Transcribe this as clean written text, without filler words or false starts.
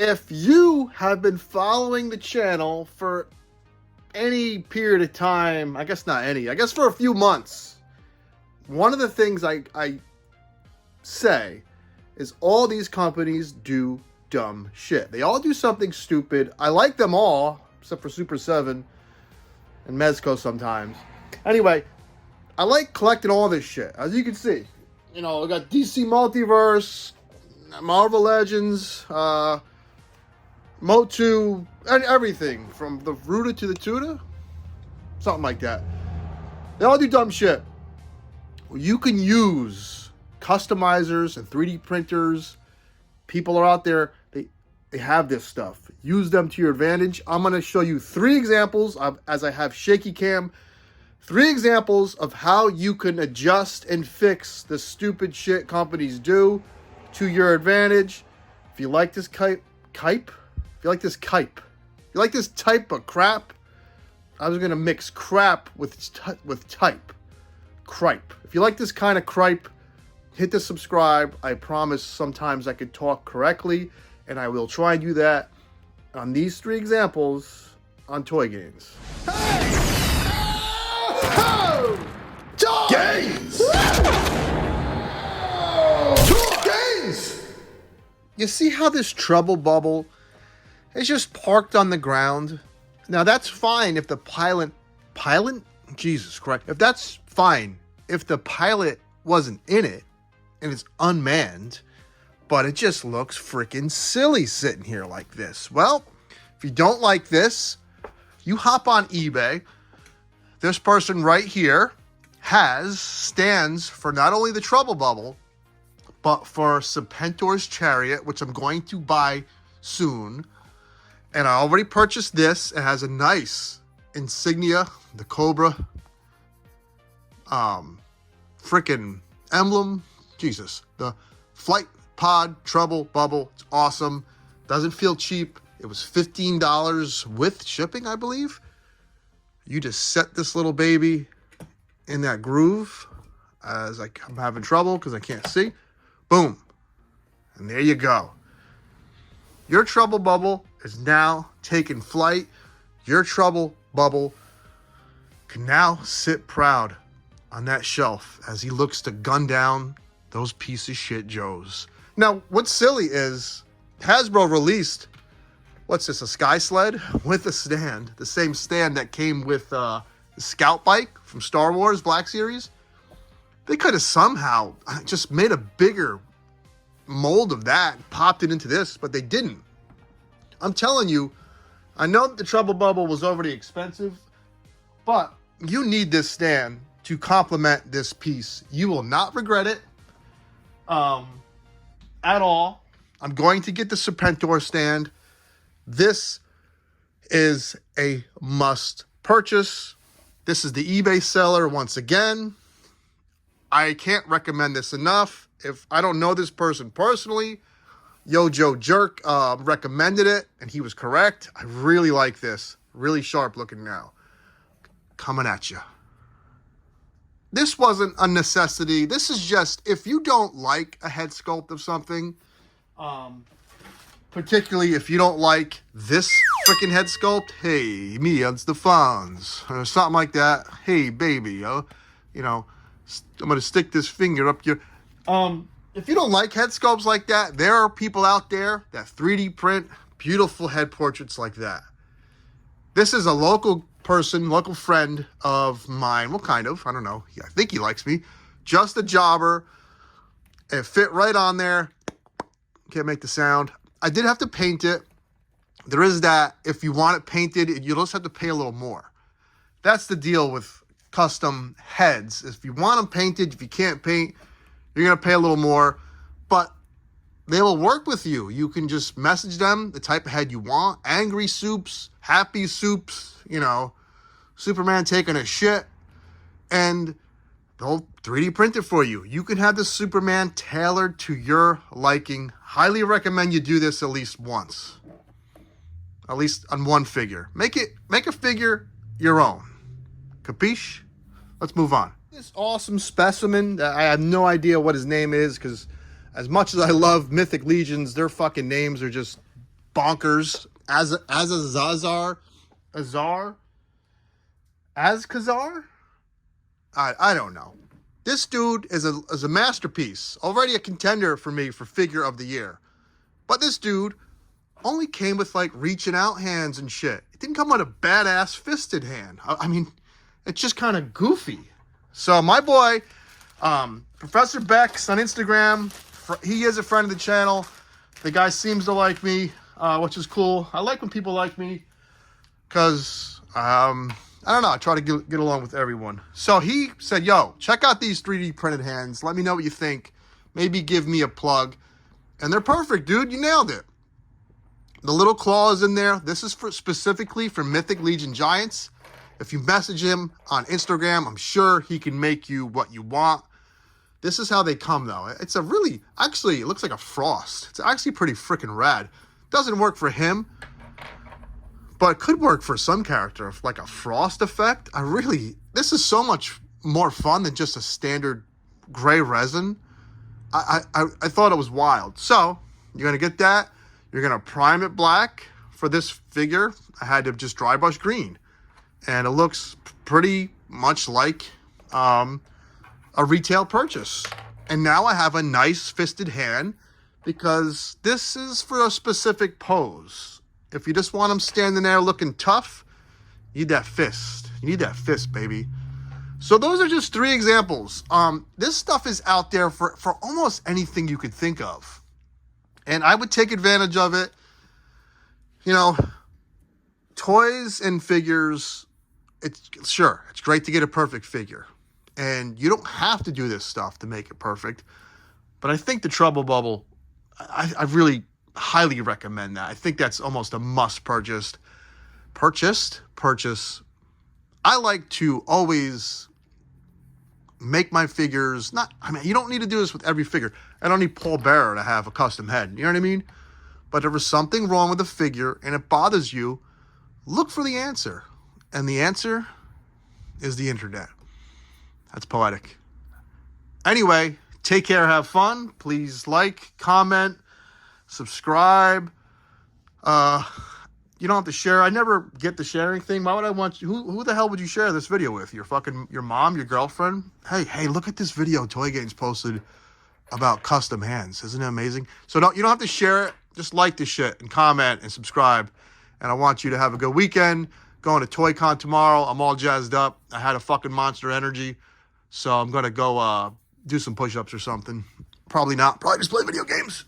If you have been following the channel for any period of time, I guess not any, I guess for a few months, one of the things I say is all these companies do dumb shit. They all do something stupid. I like them all, except for Super 7 and Mezco sometimes. Anyway, I like collecting all this shit. As you can see, you know, I got DC Multiverse, Marvel Legends, Motu, and everything from the Ruta to the Tuta, something like that. They all do dumb shit. You can use customizers and 3D printers. People are out there, they have this stuff. Use them to your advantage. I'm going to show you 3 examples of, as I have shaky cam, 3 examples of how you can adjust and fix the stupid shit companies do to your advantage. If you like this type of crap, I was going to mix crap with type. Cripe. If you like this kind of cripe, hit the subscribe. I promise sometimes I could talk correctly, and I will try and do that on these 3 examples on Toy Gains. Hey! Oh! Toy Gains! Toy Gains! You see how this trouble bubble is just parked on the ground? Now that's fine if the pilot? Jesus Christ. If that's fine if the pilot wasn't in it and it's unmanned, but it just looks freaking silly sitting here like this. Well, if you don't like this, you hop on eBay. This person right here has stands for not only the Trouble Bubble, but for Serpentor's Chariot, which I'm going to buy soon. And I already purchased this. It has a nice insignia, the Cobra, freaking emblem. Jesus, the Flight Pod Trouble Bubble. It's awesome. Doesn't feel cheap. It was $15 with shipping, I believe. You just set this little baby in that groove as I'm having trouble because I can't see. Boom. And there you go. Your Trouble Bubble is now taking flight. Your Trouble Bubble can now sit proud on that shelf as he looks to gun down those piece of shit Joes. Now, what's silly is Hasbro released, what's this, a Sky Sled with a stand, the same stand that came with the Scout Bike from Star Wars Black Series. They could have somehow just made a bigger mold of that and popped it into this, but they didn't. I'm telling you, I know that the Trouble Bubble was already expensive, but you need this stand to complement this piece. You will not regret it at all. I'm going to get the Serpentor stand. This is a must purchase. This is the eBay seller once again. I can't recommend this enough. If I don't know this person personally, Yojo Jerk recommended it, and he was correct. I really like this. Really sharp looking now. Coming at you. This wasn't a necessity. This is just, if you don't like a head sculpt of something, particularly if you don't like this freaking head sculpt, hey, me and Stefans, or something like that. Hey, baby, you know, I'm going to stick this finger up your... If you don't like head sculpts like that, there are people out there that 3D print beautiful head portraits like that. This is a local person, local friend of mine. What kind of? I don't know. I think he likes me. Just a jobber. It fit right on there. Can't make the sound. I did have to paint it. There is that. If you want it painted, you'll just have to pay a little more. That's the deal with custom heads. If you want them painted, if you can't paint, you're going to pay a little more. But they will work with you. You can just message them the type of head you want. Angry Soups, Happy Soups, you know, Superman taking a shit, and they'll 3D print it for you. You can have the Superman tailored to your liking. Highly recommend you do this at least once. At least on one figure. Make a figure your own. Capiche? Let's move on. This awesome specimen, I have no idea what his name is, because as much as I love Mythic Legions, their fucking names are just bonkers. Kazar? I don't know. This dude is a masterpiece. Already a contender for me for figure of the year. But this dude only came with like reaching out hands and shit. It didn't come with a badass fisted hand. I mean, it's just kind of goofy. So my boy, Professor Bex on Instagram, he is a friend of the channel. The guy seems to like me, which is cool. I like when people like me because, I don't know, I try to get along with everyone. So he said, yo, check out these 3D printed hands. Let me know what you think. Maybe give me a plug. And they're perfect, dude. You nailed it. The little claw is in there. This is specifically for Mythic Legion Giants. If you message him on Instagram, I'm sure he can make you what you want. This is how they come, though. It's a really, actually, it looks like a frost. It's actually pretty freaking rad. Doesn't work for him, but it could work for some character, like a frost effect. This is so much more fun than just a standard gray resin. I thought it was wild. So you're going to get that. You're going to prime it black. For this figure, I had to just dry brush green. And it looks pretty much like a retail purchase. And now I have a nice fisted hand because this is for a specific pose. If you just want them standing there looking tough, you need that fist. You need that fist, baby. So those are just 3 examples. This stuff is out there for almost anything you could think of. And I would take advantage of it. You know, toys and figures, it's great to get a perfect figure. And you don't have to do this stuff to make it perfect. But I think the Trouble Bubble, I really highly recommend that. I think that's almost a must purchase. I like to always make my figures, you don't need to do this with every figure. I don't need Paul Bearer to have a custom head. You know what I mean? But if there's something wrong with the figure and it bothers you, look for the answer. And the answer is the internet. That's poetic. Anyway, take care, have fun. Please like, comment, subscribe. You don't have to share. I never get the sharing thing. Why would I want you? Who the hell would you share this video with? Your mom, your girlfriend? Hey, look at this video Toy Games posted about custom hands. Isn't it amazing? So you don't have to share it. Just like this shit and comment and subscribe. And I want you to have a good weekend. Going to ToyCon tomorrow. I'm all jazzed up. I had a fucking Monster Energy. So I'm going to go do some push-ups or something. Probably not. Probably just play video games.